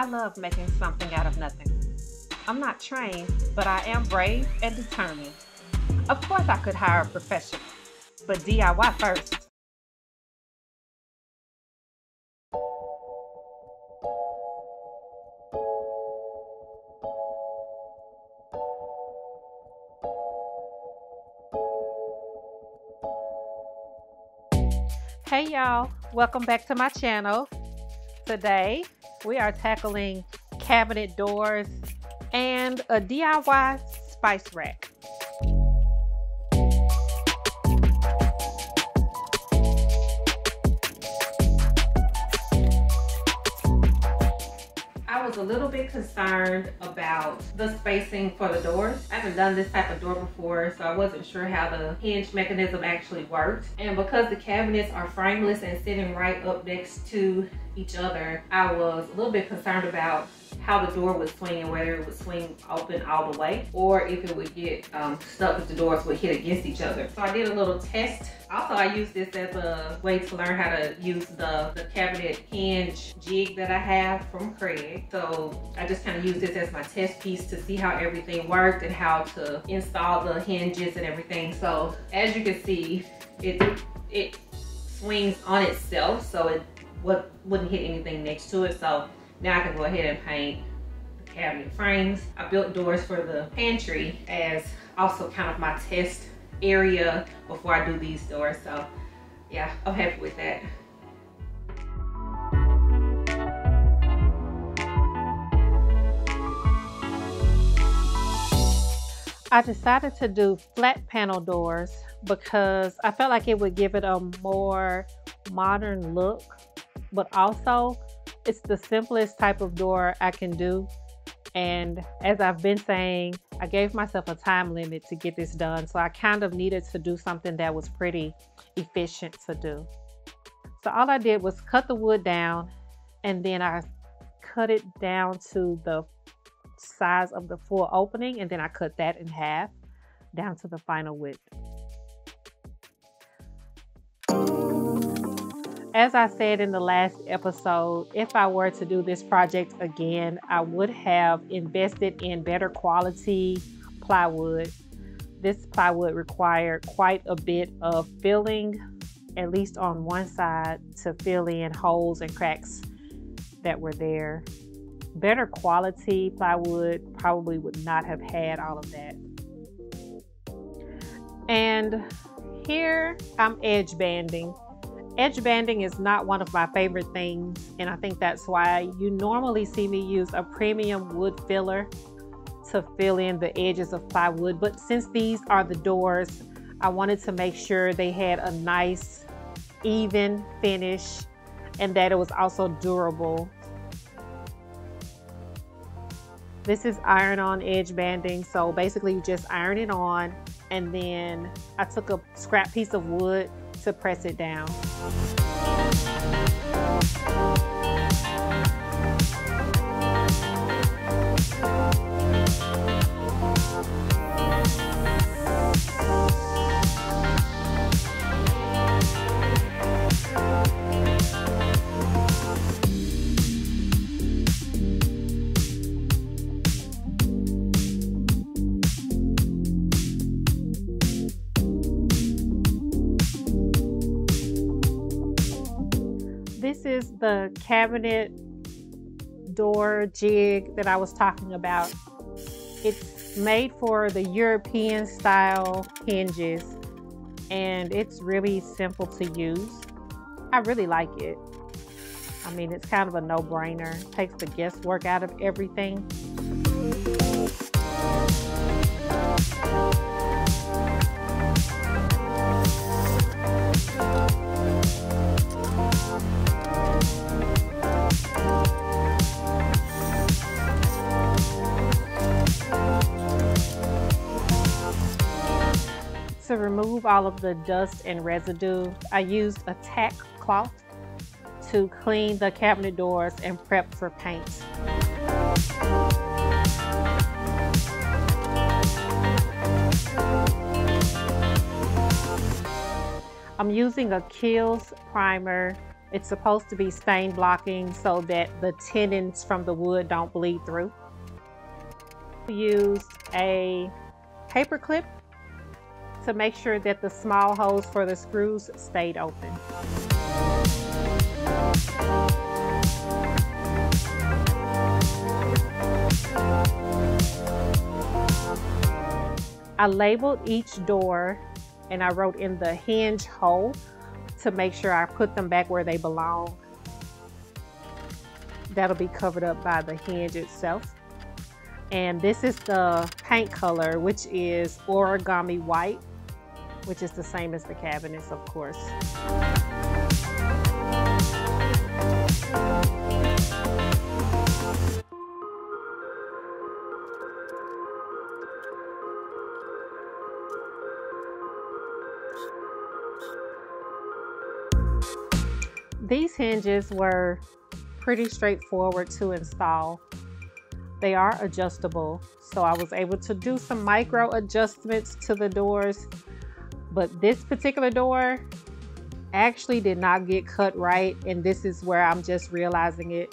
I love making something out of nothing. I'm not trained, but I am brave and determined. Of course I could hire a professional, but DIY first. Hey y'all, welcome back to my channel. Today we are tackling cabinet doors and a DIY spice rack. I was a little bit concerned about the spacing for the doors. I haven't done this type of door before, so I wasn't sure how the hinge mechanism actually worked. And because the cabinets are frameless and sitting right up next to each other, I was a little bit concerned about how the door would swing and whether it would swing open all the way or if it would get stuck if the doors would hit against each other. So I did a little test. Also, I used this as a way to learn how to use the cabinet hinge jig that I have from Craig. So I just kind of used this as my test piece to see how everything worked and how to install the hinges and everything. So as you can see, it swings on itself, so it wouldn't hit anything next to it. So now I can go ahead and paint the cabinet frames. I built doors for the pantry as also kind of my test area before I do these doors. So yeah, I'm happy with that. I decided to do flat panel doors because I felt like it would give it a more modern look, but also it's the simplest type of door I can do. And as I've been saying, I gave myself a time limit to get this done. So I kind of needed to do something that was pretty efficient to do. So all I did was cut the wood down, and then I cut it down to the size of the full opening, and then I cut that in half down to the final width. As I said in the last episode, if I were to do this project again, I would have invested in better quality plywood. This plywood required quite a bit of filling, at least on one side, to fill in holes and cracks that were there. Better quality plywood probably would not have had all of that. And here I'm edge banding. Edge banding is not one of my favorite things, and I think that's why you normally see me use a premium wood filler to fill in the edges of plywood. But since these are the doors, I wanted to make sure they had a nice, even finish and that it was also durable. This is iron-on edge banding, so basically you just iron it on, and then I took a scrap piece of wood to press it down. This is the cabinet door jig that I was talking about. It's made for the European style hinges, and it's really simple to use. I really like it. I mean, it's kind of a no-brainer. Takes the guesswork out of everything. To remove all of the dust and residue, I used a tack cloth to clean the cabinet doors and prep for paint. I'm using a Kiehl's primer It's supposed to be stain blocking so that the tendons from the wood don't bleed through. We used a paper clip to make sure that the small holes for the screws stayed open. I labeled each door and I wrote in the hinge hole to make sure I put them back where they belong. That'll be covered up by the hinge itself. And this is the paint color, which is origami white, which is the same as the cabinets, of course. These hinges were pretty straightforward to install. They are adjustable, so I was able to do some micro adjustments to the doors, but this particular door actually did not get cut right, and this is where I'm just realizing it.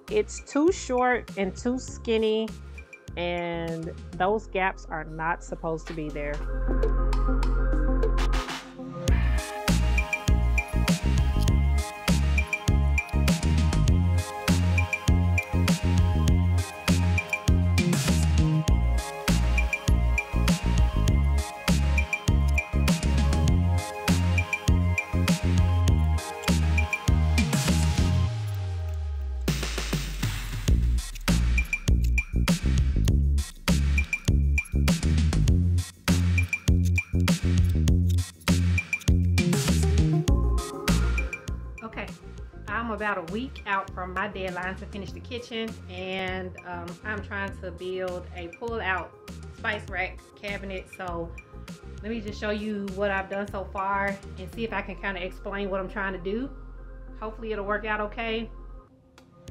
It's too short and too skinny, and those gaps are not supposed to be there. I'm about a week out from my deadline to finish the kitchen, and I'm trying to build a pull-out spice rack cabinet. So let me just show you what I've done so far and see if I can kind of explain what I'm trying to do. Hopefully it'll work out okay.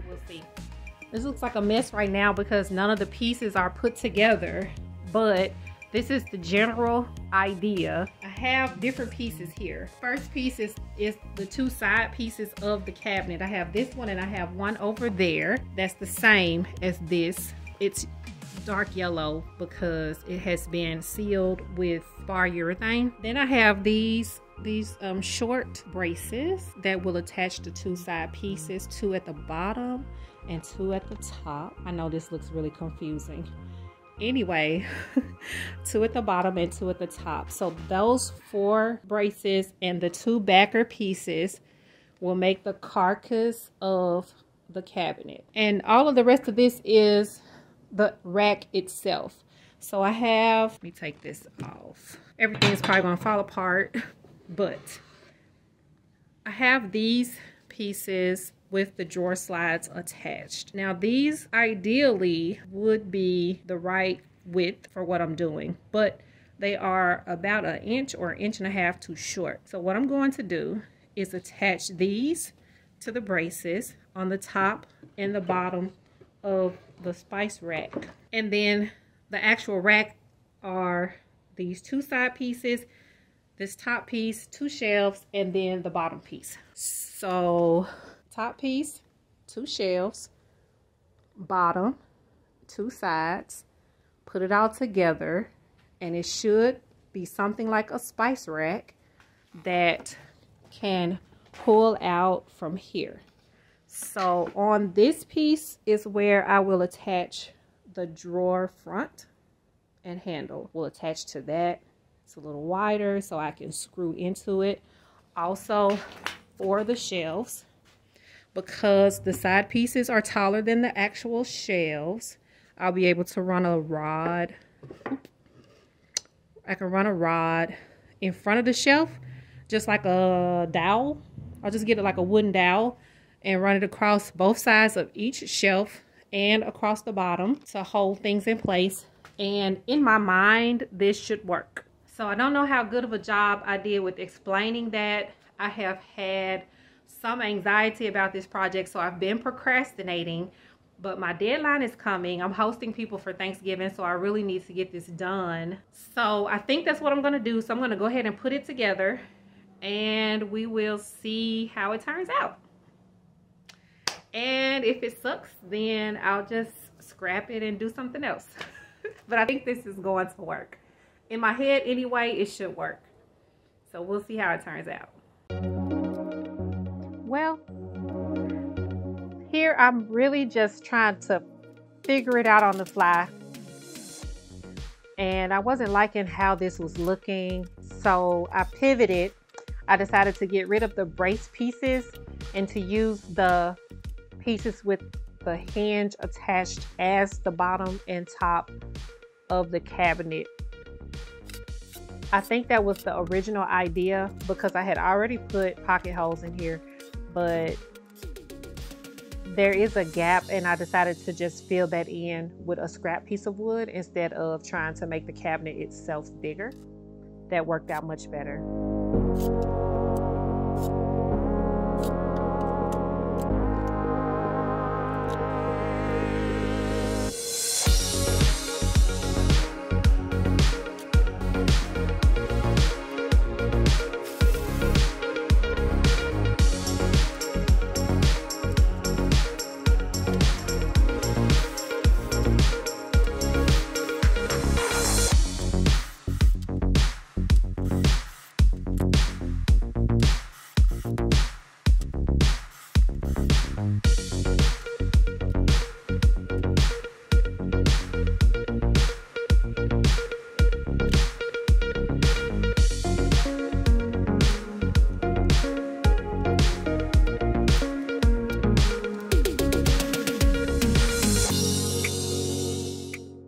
We'll see. This looks like a mess right now because none of the pieces are put together, but this is the general idea. I have different pieces here. First piece is the two side pieces of the cabinet. I have this one and I have one over there that's the same as this. It's dark yellow because it has been sealed with bar urethane. Then I have these short braces that will attach the two side pieces, two at the bottom and two at the top. I know this looks really confusing. Anyway, two at the bottom and two at the top. So those 4 braces and the 2 backer pieces will make the carcass of the cabinet. And all of the rest of this is the rack itself. So I have, let me take this off. Everything's probably gonna fall apart, but I have these pieces with the drawer slides attached. Now these ideally would be the right width for what I'm doing, but they are about 1 inch or 1.5 inches too short. So what I'm going to do is attach these to the braces on the top and the bottom of the spice rack. And then the actual rack are these 2 side pieces, this top piece, 2 shelves, and then the bottom piece. So top piece, 2 shelves, bottom, 2 sides, put it all together, and it should be something like a spice rack that can pull out from here. So on this piece is where I will attach the drawer front and handle. Will attach to that. It's a little wider so I can screw into it. Also for the shelves, because the side pieces are taller than the actual shelves, I'll be able to run a rod. I can run a rod in front of the shelf, just like a dowel. I'll just get it like a wooden dowel and run it across both sides of each shelf and across the bottom to hold things in place. And in my mind, this should work. So I don't know how good of a job I did with explaining that. I have had some anxiety about this project, so I've been procrastinating, but my deadline is coming. I'm hosting people for Thanksgiving, so I really need to get this done. So I think that's what I'm going to do. So I'm going to go ahead and put it together and we will see how it turns out. And if it sucks, then I'll just scrap it and do something else. But I think this is going to work. In my head anyway, it should work. So we'll see how it turns out. Well, here I'm really just trying to figure it out on the fly. And I wasn't liking how this was looking, so I pivoted. I decided to get rid of the brace pieces and to use the pieces with the hinge attached as the bottom and top of the cabinet. I think that was the original idea because I had already put pocket holes in here, but there is a gap and I decided to just fill that in with a scrap piece of wood instead of trying to make the cabinet itself bigger. That worked out much better.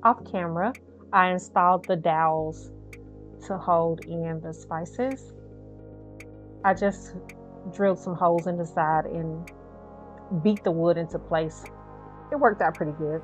Off camera, I installed the dowels to hold in the spices. I just drilled some holes in the side and beat the wood into place. It worked out pretty good.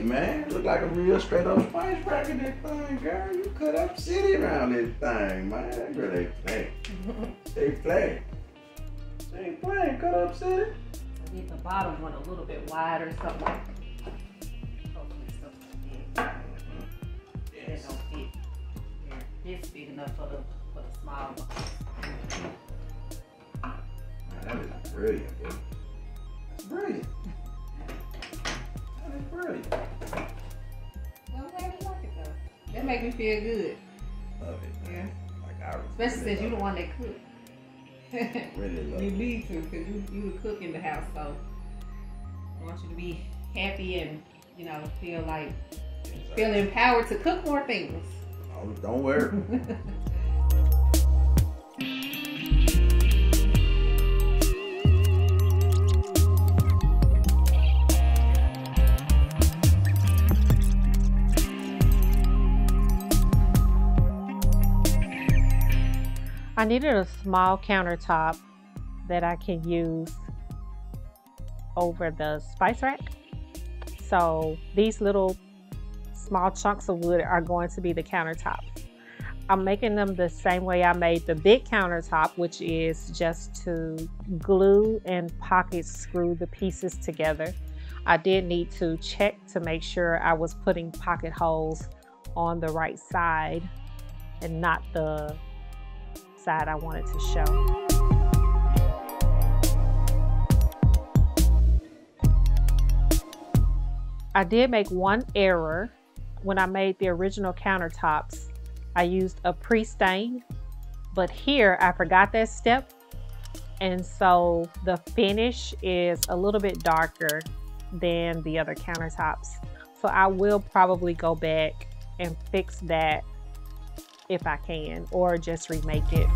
Man, look like a real straight up spice rack in that thing, girl. You cut up city around this thing, man. Girl, they play. They play. They ain't playing, cut up city. I need the bottom one a little bit wider or something. Hopefully stuff like that. Yes. That don't fit. Yeah, it's big enough for the small one. Man, that is brilliant, bro. That's brilliant. That is brilliant. Well, I'm glad you like it though. That make me feel good. Love it, man. Yeah. Like I especially really since you're the one that cook. Really love you it. need to, because you would cook in the house, so I want you to be happy and, you know, feel like, feel empowered to cook more things. Oh, don't worry. I needed a small countertop that I can use over the spice rack. So these little small chunks of wood are going to be the countertop. I'm making them the same way I made the big countertop, which is just to glue and pocket screw the pieces together. I did need to check to make sure I was putting pocket holes on the right side and not the side I wanted to show. I did make one error when I made the original countertops. I used a pre-stain, but here I forgot that step, and so the finish is a little bit darker than the other countertops. So I will probably go back and fix that if I can, or just remake it.